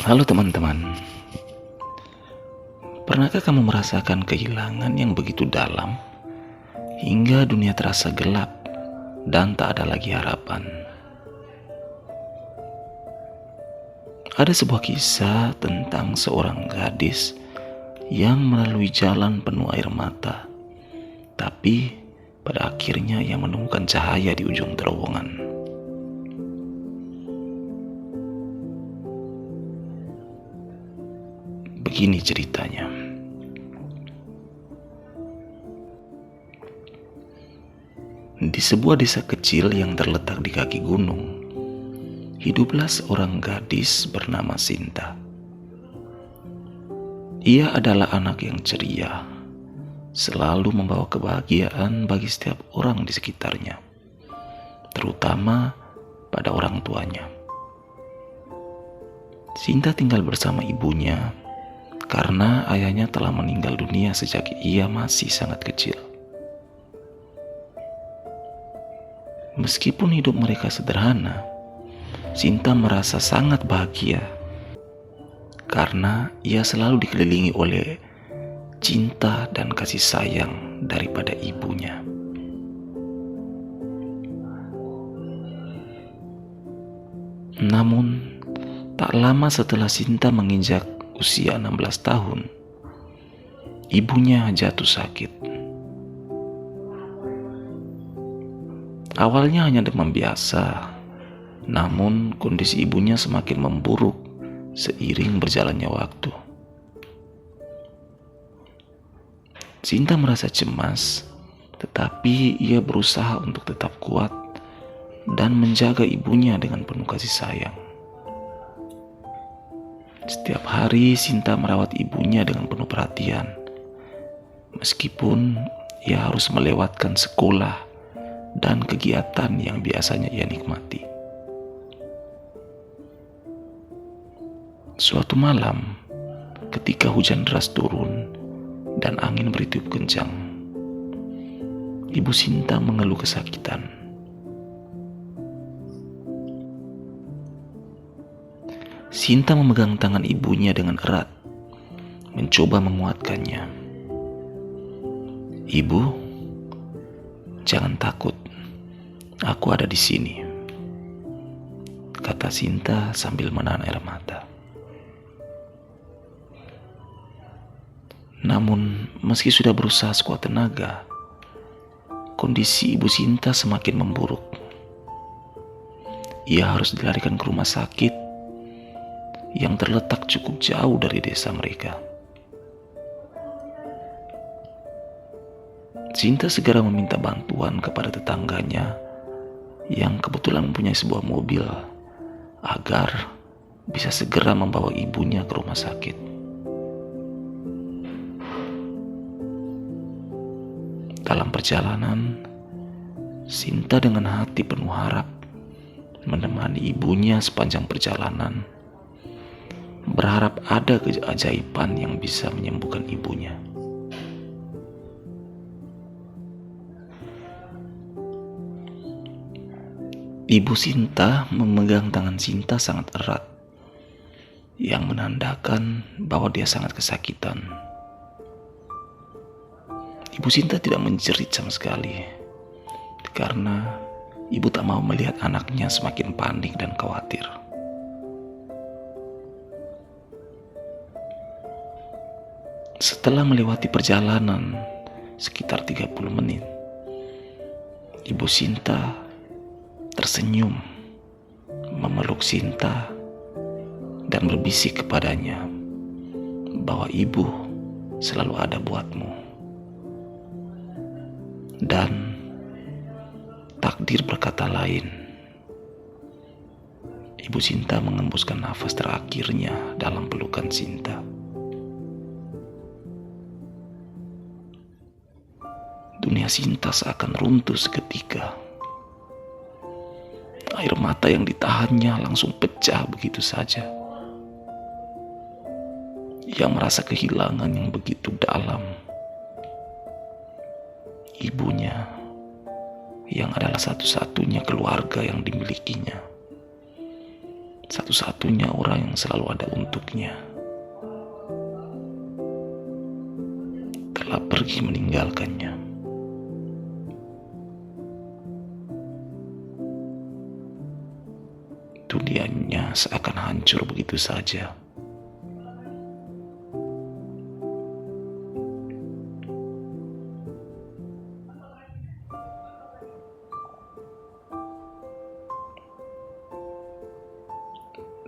Halo teman-teman, pernahkah kamu merasakan kehilangan yang begitu dalam hingga dunia terasa gelap dan tak ada lagi harapan? Ada sebuah kisah tentang seorang gadis yang melalui jalan penuh air mata, tapi pada akhirnya ia menemukan cahaya di ujung terowongan. Begini ceritanya. Di sebuah desa kecil yang terletak di kaki gunung, hiduplah seorang gadis bernama Sinta. Ia adalah anak yang ceria, selalu membawa kebahagiaan bagi setiap orang di sekitarnya, terutama pada orang tuanya. Sinta tinggal bersama ibunya karena ayahnya telah meninggal dunia sejak ia masih sangat kecil. Meskipun hidup mereka sederhana, Sinta merasa sangat bahagia karena ia selalu dikelilingi oleh cinta dan kasih sayang daripada ibunya. Namun, tak lama setelah Sinta menginjak usia 16 tahun, ibunya jatuh sakit. Awalnya hanya demam biasa, namun kondisi ibunya semakin memburuk seiring berjalannya waktu. Sinta merasa cemas, tetapi ia berusaha untuk tetap kuat dan menjaga ibunya dengan penuh kasih sayang. Setiap hari Sinta merawat ibunya dengan penuh perhatian, meskipun ia harus melewatkan sekolah dan kegiatan yang biasanya ia nikmati. Suatu malam, ketika hujan deras turun dan angin bertiup kencang, ibu Sinta mengeluh kesakitan. Sinta memegang tangan ibunya dengan erat, mencoba menguatkannya. "Ibu, jangan takut, aku ada di sini," kata Sinta sambil menahan air mata. Namun, meski sudah berusaha sekuat tenaga, kondisi ibu Sinta semakin memburuk. Ia harus dilarikan ke rumah sakit yang terletak cukup jauh dari desa mereka. Sinta segera meminta bantuan kepada tetangganya yang kebetulan mempunyai sebuah mobil agar bisa segera membawa ibunya ke rumah sakit. Dalam perjalanan, Sinta dengan hati penuh harap menemani ibunya sepanjang perjalanan, berharap ada keajaiban yang bisa menyembuhkan ibunya. Ibu Sinta memegang tangan Sinta sangat erat, yang menandakan bahwa dia sangat kesakitan. Ibu Sinta tidak menjerit sama sekali, karena ibu tak mau melihat anaknya semakin panik dan khawatir. Setelah melewati perjalanan sekitar 30 menit, ibu Sinta tersenyum, memeluk Sinta dan berbisik kepadanya bahwa ibu selalu ada buatmu. Dan takdir berkata lain. Ibu Sinta mengembuskan nafas terakhirnya dalam pelukan Sinta. Dunia Sinta seakan runtuh seketika. Air mata yang ditahannya langsung pecah begitu saja. Ia merasa kehilangan yang begitu dalam. Ibunya yang adalah satu-satunya keluarga yang dimilikinya. satu-satunya orang yang selalu ada untuknya, telah pergi meninggalkannya. Dunianya seakan hancur begitu saja.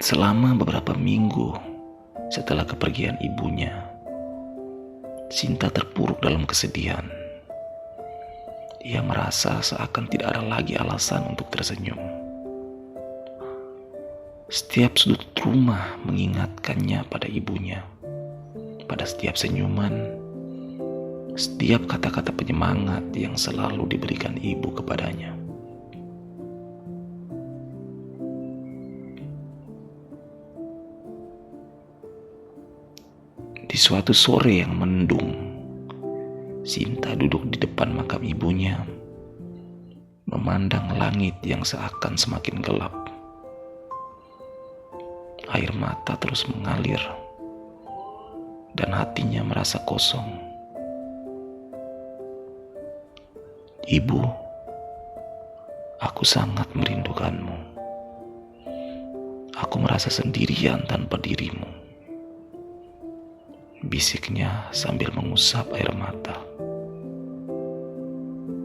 Selama beberapa minggu setelah kepergian ibunya, Sinta terpuruk dalam kesedihan. Ia merasa seakan tidak ada lagi alasan untuk tersenyum. Setiap sudut rumah mengingatkannya pada ibunya. Pada setiap senyuman, setiap kata-kata penyemangat yang selalu diberikan ibu kepadanya. Di suatu sore yang mendung, Sinta duduk di depan makam ibunya, memandang langit yang seakan semakin gelap. Air mata terus mengalir, dan hatinya merasa kosong. Ibu, aku sangat merindukanmu. Aku merasa sendirian tanpa dirimu, bisiknya sambil mengusap air mata.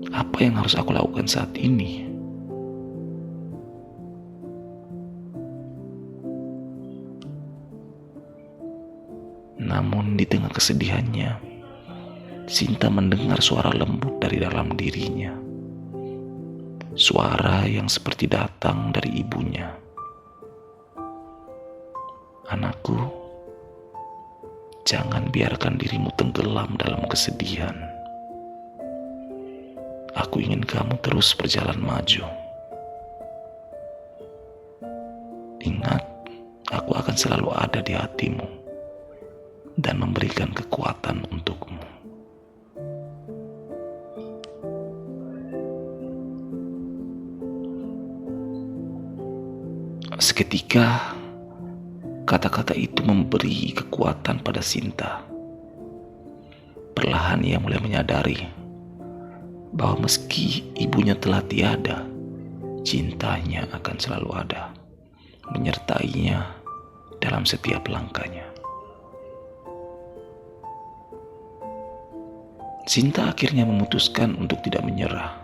Apa yang harus aku lakukan saat ini? Namun di tengah kesedihannya, Sinta mendengar suara lembut dari dalam dirinya. Suara yang seperti datang dari ibunya. Anakku, jangan biarkan dirimu tenggelam dalam kesedihan. Aku ingin kamu terus berjalan maju. Ingat, aku akan selalu ada di hatimu dan memberikan kekuatan untukmu. Seketika, kata-kata itu memberi kekuatan pada Sinta. Perlahan ia mulai menyadari bahwa meski ibunya telah tiada, cintanya akan selalu ada, menyertainya dalam setiap langkahnya. Sinta akhirnya memutuskan untuk tidak menyerah.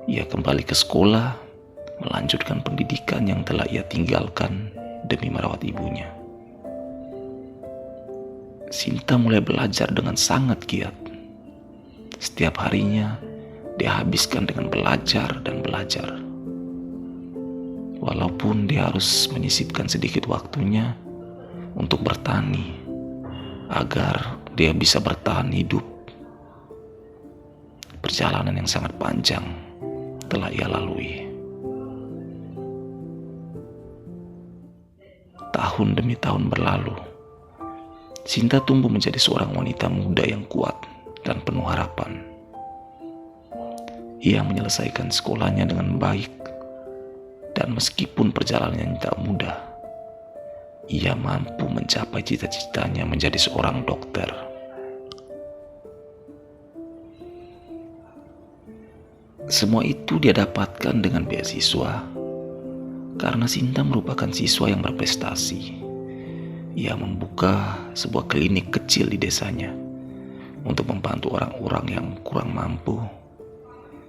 Ia kembali ke sekolah, melanjutkan pendidikan yang telah ia tinggalkan demi merawat ibunya. Sinta mulai belajar dengan sangat giat. Setiap harinya dia habiskan dengan belajar dan belajar. Walaupun dia harus menyisipkan sedikit waktunya untuk bertani agar dia bisa bertahan hidup. Perjalanan yang sangat panjang telah ia lalui. Tahun demi tahun berlalu, Sinta tumbuh menjadi seorang wanita muda yang kuat dan penuh harapan. Ia menyelesaikan sekolahnya dengan baik, dan meskipun perjalanannya tak mudah, ia mampu mencapai cita-citanya menjadi seorang dokter. Semua itu dia dapatkan dengan beasiswa, karena Sinta merupakan siswa yang berprestasi. Ia membuka sebuah klinik kecil di desanya untuk membantu orang-orang yang kurang mampu,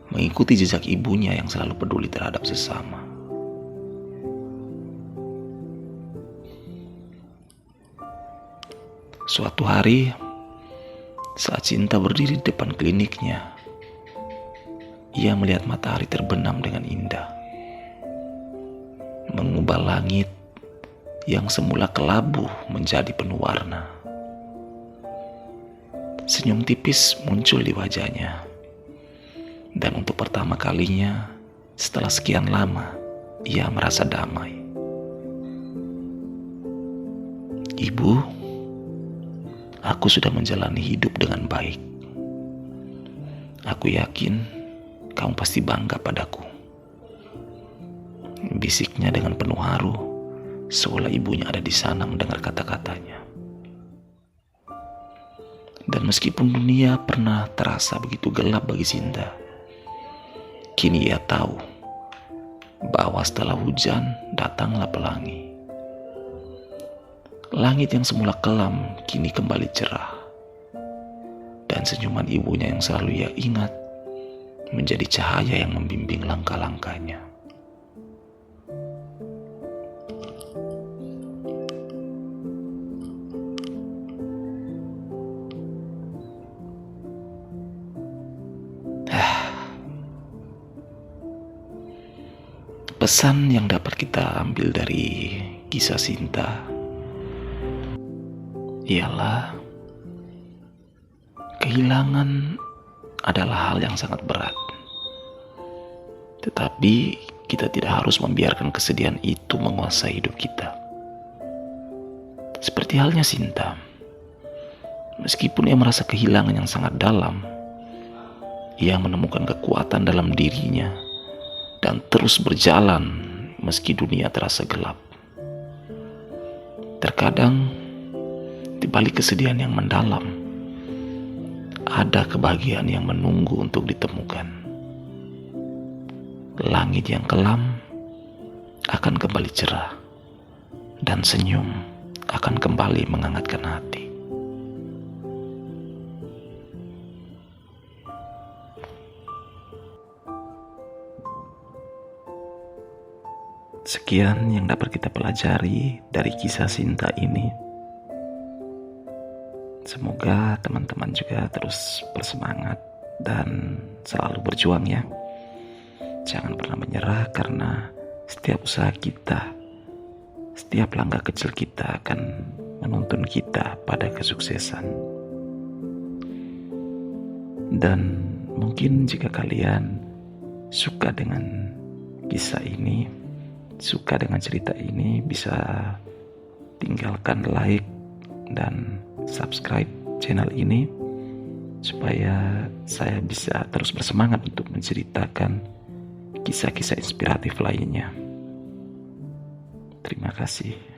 mengikuti jejak ibunya yang selalu peduli terhadap sesama. Suatu hari, saat Sinta berdiri di depan kliniknya, ia melihat matahari terbenam dengan indah, mengubah langit yang semula kelabu menjadi penuh warna. Senyum tipis muncul di wajahnya, dan untuk pertama kalinya setelah sekian lama ia merasa damai. Ibu, aku sudah menjalani hidup dengan baik. Aku yakin kamu pasti bangga padaku. bisiknya dengan penuh haru, seolah ibunya ada di sana mendengar kata-katanya. Dan meskipun dunia pernah terasa begitu gelap bagi Sinta, kini ia tahu bahwa setelah hujan datanglah pelangi. Langit yang semula kelam kini kembali cerah, dan senyuman ibunya yang selalu ia ingat menjadi cahaya yang membimbing langkah-langkahnya. Pesan yang dapat kita ambil dari kisah Sinta ialah kehilangan adalah hal yang sangat berat. Tetapi kita tidak harus membiarkan kesedihan itu menguasai hidup kita. Seperti halnya Sinta, meskipun ia merasa kehilangan yang sangat dalam, ia menemukan kekuatan dalam dirinya dan terus berjalan meski dunia terasa gelap. Terkadang di balik kesedihan yang mendalam, ada kebahagiaan yang menunggu untuk ditemukan. Langit yang kelam akan kembali cerah, dan senyum akan kembali menghangatkan hati. Sekian yang dapat kita pelajari dari kisah Sinta ini. Semoga teman-teman juga terus bersemangat dan selalu berjuang ya. Jangan pernah menyerah, karena setiap usaha kita, setiap langkah kecil kita akan menuntun kita pada kesuksesan. Dan mungkin jika kalian suka dengan kisah ini, suka dengan cerita ini, bisa tinggalkan like dan subscribe channel ini supaya saya bisa terus bersemangat untuk menceritakan kisah-kisah inspiratif lainnya. Terima kasih.